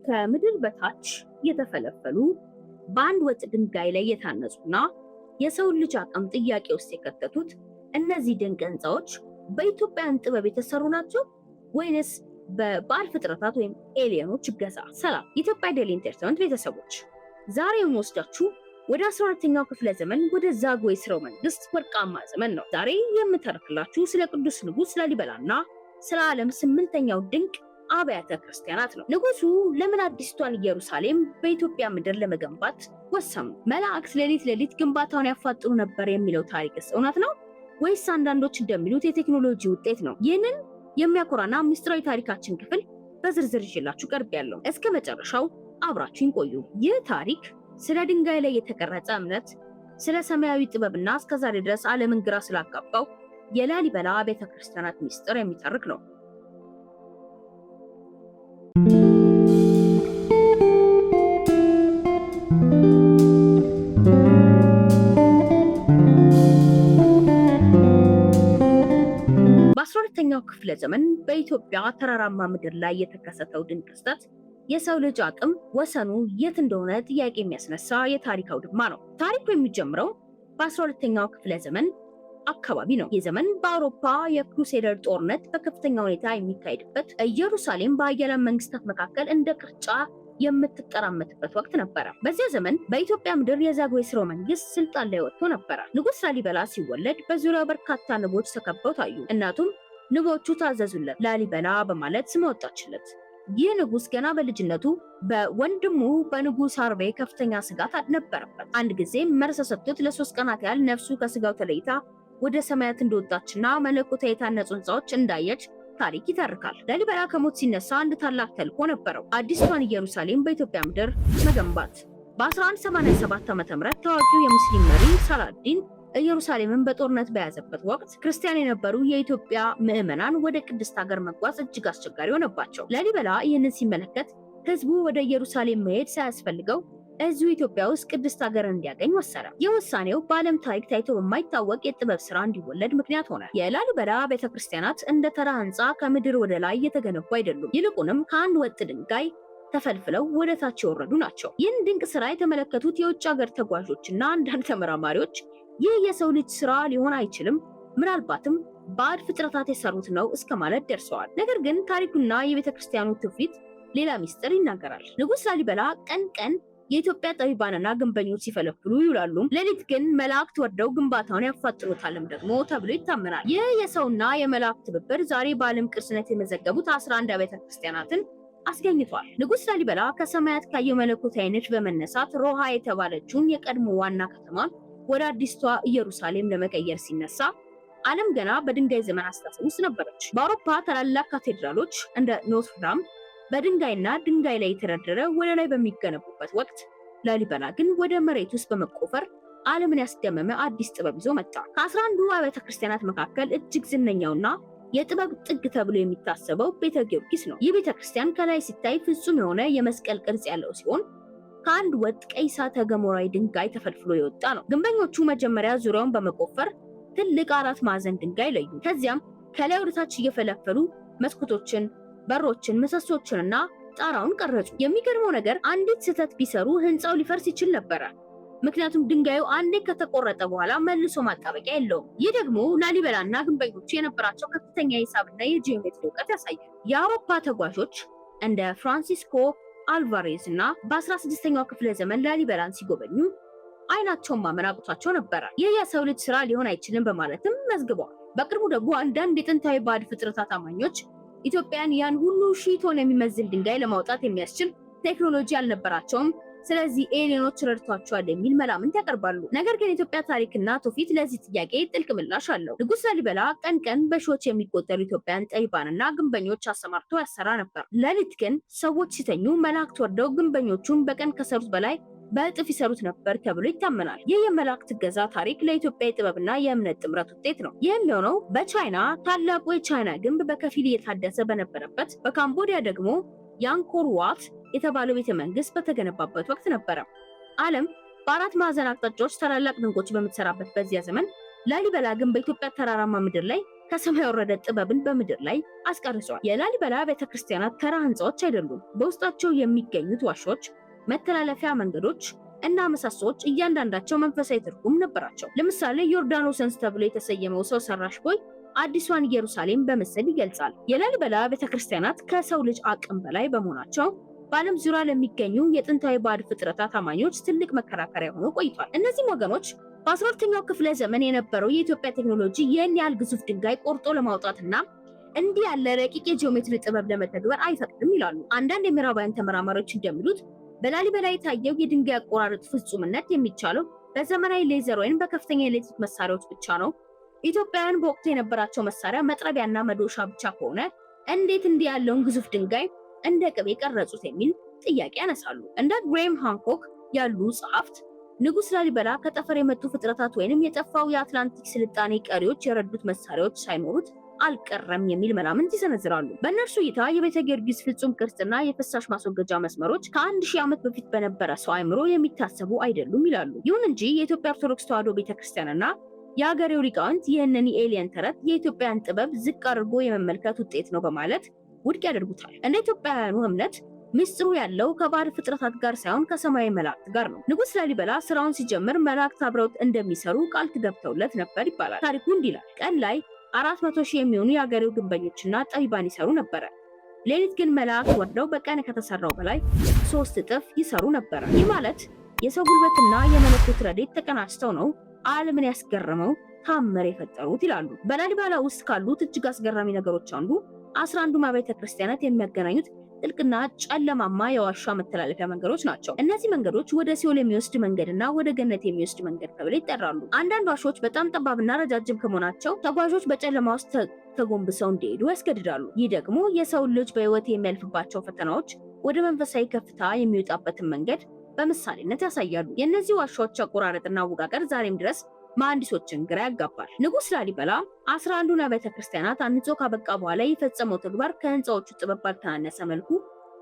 ከምድር በታች የተፈለፈሉ በአንድ ወጥ ድንጋይ ላይ የታነጹና የሰው ልጅ አቅም ጥያቄ ውስጥ የከተቱት እነዚህ ድንቅ ህንፃዎች በኢትዮጵያን ጥበብ የተሰሩ ናቸው ወይንስ በባዕድ ፍጥረታት ወይም ኤሊየኖች እገዛ? ሰላም የኢትዮጵያ ዴይሊ ኢንተርቴይንመንት ቤተሰቦች፣ ዛሬ የምወስዳችሁ ወደ 12ኛው ክፍለ ዘመን ወደ ዛጉዌ ሥርወ መንግስት ወርቃማ ዘመን ነው። ዛሬ የምተርክላችሁ ስለ ቅዱስ ንጉስ ላሊበላና ስለ ዓለም 8ኛው ድንቅ አብያተ ክርስቲያናት ነው። ንጉሱ ለምን አዲስቷን ኢየሩሳሌም በኢትዮጵያ ምድር ለመገንባት ወሰኑ? መላእክት ሌሊት ግንባታውን ያፋጥኑ ነበር የሚለው ታሪክስ እውነት ነው ወይስ አንዳንዶች እንደሚሉት የቴክኖሎጂ ውጤት ነው? ይህንን የሚያኮራና ምስጢራዊ ታሪካችን ክፍል በዝርዝር ይዤላችሁ ቀርቤያለሁ። እስከ መጨረሻው አብራችሁን ቆዩ። ይህ ታሪክ ስለ ድንጋይ ላይ የተቀረጸ እምነት፣ ስለ ሰማያዊ ጥበብና እስከዛሬ ድረስ ዓለምን ግራ ስላጋባው የላሊበላ ቤተክርስቲያናት ምስጢር የሚተርክ ነው። በ12ኛው ክፍለ ዘመን በኢትዮጵያ ተራራማ ምድር ላይ የተከሰተው ድንቅ ክስተት የሰው ልጅ አቅም ወሰኑ የት እንደሆነ ጥያቄ የሚያስነሳ የታሪክ አውድማ ነው። ታሪኩ የሚጀምረው በ12ኛው ክፍለ ዘመን አካባቢ ነው። ይህ ዘመን በአውሮፓ የክሩሴደር ጦርነት በከፍተኛ ሁኔታ የሚካሄድበት፣ ኢየሩሳሌም በኃያላን መንግስታት መካከል እንደ ቅርጫ የምትቀራመትበት ወቅት ነበረ። በዚያ ዘመን በኢትዮጵያ ምድር የዛጉዌ ሥርወ መንግስት ስልጣን ላይ ወጥቶ ነበረ። ንጉስ ላሊበላ ሲወለድ በዙሪያው በርካታ ንቦች ተከበው ታዩ። እናቱም ንቦቹ ታዘዙለት፣ ላሊበላ በማለት ስም ወጣችለት። ይህ ንጉስ ገና በልጅነቱ በወንድሙ በንጉስ አርቤ ከፍተኛ ስጋት ነበረበት። አንድ ጊዜ መርዝ ሰጥቶት ለ3 ቀናት ያህል ነፍሱ ከስጋው ተለይታ ወደ ሰማያት እንደወጣችና መለኮታዊ የታነጹ ህንፃዎች እንዳየች ታሪክ ይተርካል። ላሊበላ ከሞት ሲነሳ አንድ ታላቅ ተልዕኮ ነበረው፣ አዲስቷን ኢየሩሳሌም በኢትዮጵያ ምድር መገንባት። በ1187 ዓ.ም ታዋቂው የሙስሊም መሪ ሳላዲን ኢየሩሳሌምን በጦርነት በያዘበት ወቅት ክርስቲያን የነበሩ የኢትዮጵያ ምዕመናን ወደ ቅድስት ሀገር መጓዝ እጅግ አስቸጋሪ ሆነባቸው። ላሊበላ ይህንን ሲመለከት ህዝቡ ወደ ኢየሩሳሌም መሄድ ሳያስፈልገው እዚሁ ኢትዮጵያ ውስጥ ቅድስት ሀገር እንዲያገኝ ወሰነ። ይህ ውሳኔው በዓለም ታሪክ ታይቶ በማይታወቅ የጥበብ ስራ እንዲወለድ ምክንያት ሆነ። የላሊበላ ቤተክርስቲያናት እንደ ተራ ህንፃ ከምድር ወደ ላይ የተገነቡ አይደሉም። ይልቁንም ከአንድ ወጥ ድንጋይ ተፈልፍለው ወደ ታች የወረዱ ናቸው። ይህን ድንቅ ስራ የተመለከቱት የውጭ ሀገር ተጓዦችና አንዳንድ ተመራማሪዎች ይህ የሰው ልጅ ስራ ሊሆን አይችልም፣ ምናልባትም ባዕድ ፍጥረታት የሰሩት ነው እስከ ማለት ደርሰዋል። ነገር ግን ታሪኩና የቤተክርስቲያኑ ትውፊት ሌላ ሚስጥር ይናገራል። ንጉስ ላሊበላ ቀን የኢትዮጵያ ጠቢባንና ግንበኞች ሲፈለፍሉ ይውላሉ፣ ሌሊት ግን መላእክት ወርደው ግንባታውን ያፋጥኑታልም ደግሞ ተብሎ ይታመናል። ይህ የሰውና የመላእክት ትብብር ዛሬ በዓለም ቅርስነት የመዘገቡት 11 አብያተ ክርስቲያናትን አስገኝቷል። ንጉስ ላሊበላ ከሰማያት ካየው መለኮታዊ ንድፍ በመነሳት ሮሃ የተባለችውን የቀድሞ ዋና ከተማን ወደ አዲስቷ ኢየሩሳሌም ለመቀየር ሲነሳ ዓለም ገና በድንጋይ ዘመን አስተሳሰብ ውስጥ ነበረች። በአውሮፓ ታላላቅ ካቴድራሎች እንደ ኖትርዳም በድንጋይና ድንጋይ ላይ የተደረደረ ወደ ላይ በሚገነቡበት ወቅት ላሊበላ ግን ወደ መሬት ውስጥ በመቆፈር ዓለምን ያስደመመ አዲስ ጥበብ ይዞ መጣ። ከ11ዱ አብያተ ክርስቲያናት መካከል እጅግ ዝነኛውና የጥበብ ጥግ ተብሎ የሚታሰበው ቤተ ጊዮርጊስ ነው። ይህ ቤተ ክርስቲያን ከላይ ሲታይ ፍጹም የሆነ የመስቀል ቅርጽ ያለው ሲሆን ከአንድ ወጥ ቀይ እሳተ ገሞራዊ ድንጋይ ተፈልፍሎ የወጣ ነው። ግንበኞቹ መጀመሪያ ዙሪያውን በመቆፈር ትልቅ 4 ማዕዘን ድንጋይ ለዩ። ከዚያም ከላይ ወደታች እየፈለፈሉ መስኮቶችን፣ በሮችን፣ ምሰሶችንና ጣራውን ቀረጹ። የሚገርመው ነገር አንዲት ስህተት ቢሰሩ ህንፃው ሊፈርስ ይችል ነበረ። ምክንያቱም ድንጋዩ አንዴ ከተቆረጠ በኋላ መልሶ ማጣበቂያ የለውም። ይህ ደግሞ ላሊበላና ግንበኞቹ የነበራቸው ከፍተኛ የሂሳብና የጂኦሜትሪ እውቀት ያሳያል። የአውሮፓ ተጓዦች እንደ ፍራንሲስኮ አልቫሬዝ እና በ16ኛው ክፍለ ዘመን ላሊበላን ሲጎበኙ አይናቸውን ማመን አቅቷቸው ነበረ። ይህ የሰው ልጅ ስራ ሊሆን አይችልም በማለትም መዝግበዋል። በቅርቡ ደግሞ አንዳንድ የጥንታዊ ባዕድ ፍጥረታት አማኞች ኢትዮጵያን ያን ሁሉ ሺህ ቶን የሚመዝን ድንጋይ ለማውጣት የሚያስችል ቴክኖሎጂ አልነበራቸውም፣ ስለዚህ ኤሊየኖች ረድቷቸዋል የሚል መላምት ያቀርባሉ። ነገር ግን የኢትዮጵያ ታሪክና ትውፊት ለዚህ ጥያቄ ጥልቅ ምላሽ አለው። ንጉስ ላሊበላ ቀን በሺዎች የሚቆጠሩ ኢትዮጵያን ጠቢባንና ግንበኞች አሰማርቶ ያሰራ ነበር። ሌሊት ግን ሰዎች ሲተኙ መላእክት ወርደው ግንበኞቹን በቀን ከሰሩት በላይ በእጥፍ ይሰሩት ነበር ተብሎ ይታመናል። ይህ የመላእክት እገዛ ታሪክ ለኢትዮጵያ የጥበብና የእምነት ጥምረት ውጤት ነው። ይህም የሆነው በቻይና ታላቁ የቻይና ግንብ በከፊል እየታደሰ በነበረበት፣ በካምቦዲያ ደግሞ የአንኮር ዋት የተባለው ቤተ መንግስት በተገነባበት ወቅት ነበረ። ዓለም በአራት ማዕዘን አቅጣጫዎች ታላላቅ ድንቆች በምትሰራበት በዚያ ዘመን ላሊበላ ግን በኢትዮጵያ ተራራማ ምድር ላይ ከሰማይ የወረደ ጥበብን በምድር ላይ አስቀርጿል። የላሊበላ ቤተክርስቲያናት ተራ ህንፃዎች አይደሉም። በውስጣቸው የሚገኙት ዋሻዎች፣ መተላለፊያ መንገዶች እና ምሰሶዎች እያንዳንዳቸው መንፈሳዊ ትርጉም ነበራቸው። ለምሳሌ ዮርዳኖስ ተብሎ የተሰየመው ሰው ሰራሽ ቦይ አዲሷን ኢየሩሳሌም በምስል ይገልጻል። የላሊበላ ቤተክርስቲያናት ከሰው ልጅ አቅም በላይ በመሆናቸው በዓለም ዙሪያ ለሚገኙ የጥንታዊ ባዕድ ፍጥረታት አማኞች ትልቅ መከራከሪያ ሆኖ ቆይቷል። እነዚህም ወገኖች በ12ኛው ክፍለ ዘመን የነበረው የኢትዮጵያ ቴክኖሎጂ ይህን ያህል ግዙፍ ድንጋይ ቆርጦ ለማውጣትና እንዲህ ያለ ረቂቅ የጂኦሜትሪ ጥበብ ለመተግበር አይፈቅድም ይላሉ። አንዳንድ የምዕራባውያን ተመራማሪዎች እንደሚሉት በላሊበላ የታየው የድንጋይ አቆራረጥ ፍጹምነት የሚቻለው በዘመናዊ ሌዘር ወይም በከፍተኛ የኤሌክትሪክ መሳሪያዎች ብቻ ነው። ኢትዮጵያውያን በወቅቱ የነበራቸው መሳሪያ መጥረቢያና መዶሻ ብቻ ከሆነ እንዴት እንዲህ ያለውን ግዙፍ ድንጋይ እንደ ቅቤ ቀረጹት የሚል ጥያቄ ያነሳሉ። እንደ ግሬም ሃንኮክ ያሉ ጸሐፍት ንጉሥ ላሊበላ ከጠፈር የመጡ ፍጥረታት ወይንም የጠፋው የአትላንቲክ ስልጣኔ ቀሪዎች የረዱት መሳሪያዎች ሳይኖሩት አልቀረም የሚል መላምት ይሰነዝራሉ። በእነርሱ እይታ የቤተ ጊዮርጊስ ፍጹም ቅርጽና የፍሳሽ ማስወገጃ መስመሮች ከ1000 ዓመት በፊት በነበረ ሰው አእምሮ የሚታሰቡ አይደሉም ይላሉ። ይሁን እንጂ የኢትዮጵያ ኦርቶዶክስ ተዋሕዶ ቤተክርስቲያንና የሀገሬው ሊቃውንት ይህንን የኤሊየን ተረት የኢትዮጵያን ጥበብ ዝቅ አድርጎ የመመልከት ውጤት ነው በማለት ውድቅ ያደርጉታል። እንደ ኢትዮጵያውያኑ እምነት ምስጢሩ ያለው ከባዕድ ፍጥረታት ጋር ሳይሆን ከሰማያዊ መላእክት ጋር ነው። ንጉሥ ላሊበላ ስራውን ሲጀምር መላእክት አብረውት እንደሚሰሩ ቃል ገብተውለት ነበር ይባላል። ታሪኩ እንዲህ ይላል። ቀን ላይ 400,000 የሚሆኑ የሀገሬው ግንበኞችና ጠቢባን ይሰሩ ነበረ። ሌሊት ግን መላእክት ወርደው በቀን ከተሰራው በላይ 3 እጥፍ ይሰሩ ነበረ። ይህ ማለት የሰው ጉልበትና የመለኮት ረድኤት ተቀናጅተው ነው ዓለምን ያስገረመው ታምር የፈጠሩት ይላሉ። በላሊበላ ውስጥ ካሉት እጅግ አስገራሚ ነገሮች አንዱ 11ዱም አብያተ ክርስቲያናት የሚያገናኙት ጥልቅና ጨለማማ የዋሻ መተላለፊያ መንገዶች ናቸው። እነዚህ መንገዶች ወደ ሲኦል የሚወስድ መንገድና ወደ ገነት የሚወስድ መንገድ ተብለው ይጠራሉ። አንዳንድ ዋሻዎች በጣም ጠባብና ረጃጅም ከመሆናቸው ተጓዦች በጨለማ ውስጥ ተጎንብሰው እንዲሄዱ ያስገድዳሉ። ይህ ደግሞ የሰው ልጅ በሕይወት የሚያልፍባቸው ፈተናዎች ወደ መንፈሳዊ ከፍታ የሚወጣበትን መንገድ በምሳሌነት ያሳያሉ። የእነዚህ ዋሻዎች አቆራረጥና አወቃቀር ዛሬም ድረስ መሐንዲሶችን ግራ ያጋባል። ንጉሥ ላሊበላ 11ዱን አብያተ ክርስቲያናት አንጾ ካበቃ በኋላ የፈጸመው ተግባር ከህንፃዎቹ ጥበብ ባልተናነሰ መልኩ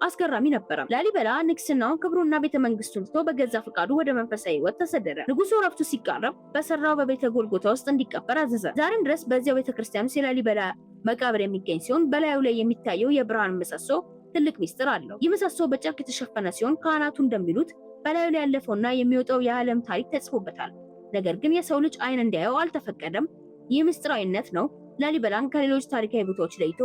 አስገራሚ ነበረ። ላሊበላ ንግስናውን፣ ክብሩና ቤተ መንግስቱን ትቶ በገዛ ፈቃዱ ወደ መንፈሳዊ ህይወት ተሰደደ። ንጉሱ ረፍቱ ሲቃረብ በሰራው በቤተ ጎልጎታ ውስጥ እንዲቀበር አዘዘ። ዛሬም ድረስ በዚያው ቤተክርስቲያን ውስጥ የላሊበላ መቃብር የሚገኝ ሲሆን በላዩ ላይ የሚታየው የብርሃን ምሰሶ ትልቅ ሚስጥር አለው። ይህ ምሰሶ በጨርቅ የተሸፈነ ሲሆን ካህናቱ እንደሚሉት በላዩ ላይ ያለፈውና የሚወጣው የዓለም ታሪክ ተጽፎበታል። ነገር ግን የሰው ልጅ አይን እንዲያየው አልተፈቀደም። ይህ ምስጢራዊነት ነው ላሊበላን ከሌሎች ታሪካዊ ቦታዎች ለይቶ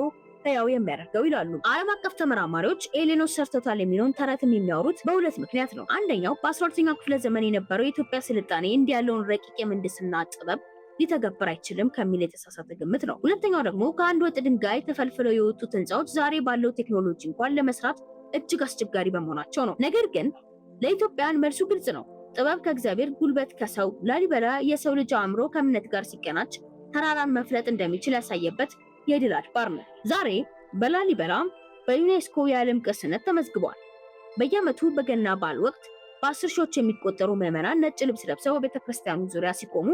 ሕያው የሚያደርገው ይላሉ። ዓለም አቀፍ ተመራማሪዎች ኤሊኖች ሰርተውታል የሚለውን ተረትም የሚያወሩት በሁለት ምክንያት ነው። አንደኛው በ12ኛው ክፍለ ዘመን የነበረው የኢትዮጵያ ስልጣኔ እንዲህ ያለውን ረቂቅ የምህንድስና ጥበብ ሊተገብር አይችልም ከሚል የተሳሳተ ግምት ነው። ሁለተኛው ደግሞ ከአንድ ወጥ ድንጋይ ተፈልፍለው የወጡት ህንፃዎች ዛሬ ባለው ቴክኖሎጂ እንኳን ለመስራት እጅግ አስቸጋሪ በመሆናቸው ነው። ነገር ግን ለኢትዮጵያውያን መልሱ ግልጽ ነው። ጥበብ ከእግዚአብሔር፣ ጉልበት ከሰው። ላሊበላ የሰው ልጅ አእምሮ ከእምነት ጋር ሲቀናጅ ተራራን መፍለጥ እንደሚችል ያሳየበት የድል አድባር ነው። ዛሬ በላሊበላ በዩኔስኮ የዓለም ቅርስነት ተመዝግቧል። በየዓመቱ በገና በዓል ወቅት በ10 ሺዎች የሚቆጠሩ ምዕመናን ነጭ ልብስ ለብሰው በቤተክርስቲያኑ ዙሪያ ሲቆሙ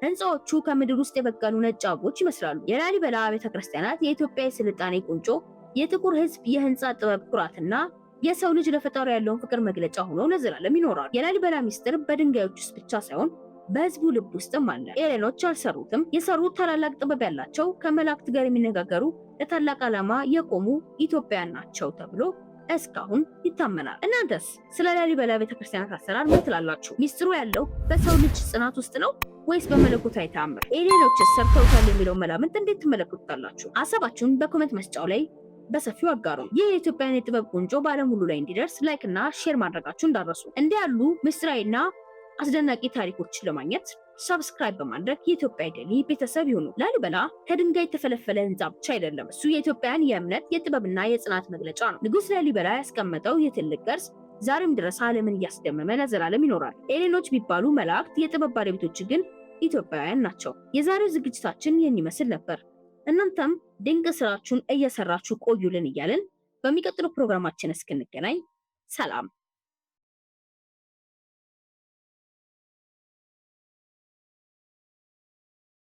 ህንፃዎቹ ከምድር ውስጥ የበቀሉ ነጭ አበቦች ይመስላሉ። የላሊበላ ቤተክርስቲያናት የኢትዮጵያ የስልጣኔ ቁንጮ፣ የጥቁር ህዝብ የህንፃ ጥበብ ኩራትና የሰው ልጅ ለፈጣሪ ያለውን ፍቅር መግለጫ ሆኖ ለዘላለም ይኖራል። የላሊበላ ሚስጥር በድንጋዮች ውስጥ ብቻ ሳይሆን በህዝቡ ልብ ውስጥም አለ። ኤሌኖች አልሰሩትም። የሰሩት ታላላቅ ጥበብ ያላቸው ከመላእክት ጋር የሚነጋገሩ ለታላቅ ዓላማ የቆሙ ኢትዮጵያውያን ናቸው ተብሎ እስካሁን ይታመናል። እናንተስ ስለ ላሊበላ ቤተክርስቲያናት አሰራር ምን ትላላችሁ? ሚስጥሩ ያለው በሰው ልጅ ጽናት ውስጥ ነው ወይስ በመለኮታዊ ተአምር? ኤሌኖችስ ሰርተውታል የሚለው መላምት እንዴት ትመለከቱታላችሁ? ሀሳባችሁን በኮሜንት መስጫው ላይ በሰፊው አጋሩ። ይህ የኢትዮጵያን የጥበብ ቁንጮ በዓለም ሁሉ ላይ እንዲደርስ ላይክ እና ሼር ማድረጋችሁ እንዳትረሱ። እንዲህ ያሉ ምስጢራዊና አስደናቂ ታሪኮችን ለማግኘት ሰብስክራይብ በማድረግ የኢትዮጵያ ዴይሊ ቤተሰብ ይሁኑ። ላሊበላ ከድንጋይ የተፈለፈለ ህንፃ ብቻ አይደለም። እሱ የኢትዮጵያን የእምነት የጥበብና የጽናት መግለጫ ነው። ንጉሥ ላሊበላ ያስቀመጠው የትልቅ ቅርስ ዛሬም ድረስ ዓለምን እያስደመመ ለዘላለም ይኖራል። ኤሌኖች ቢባሉ መላእክት፣ የጥበብ ባለቤቶች ግን ኢትዮጵያውያን ናቸው። የዛሬው ዝግጅታችን ይህን ይመስል ነበር። እናንተም ድንቅ ስራችሁን እየሰራችሁ ቆዩልን እያልን በሚቀጥለው ፕሮግራማችን እስክንገናኝ ሰላም።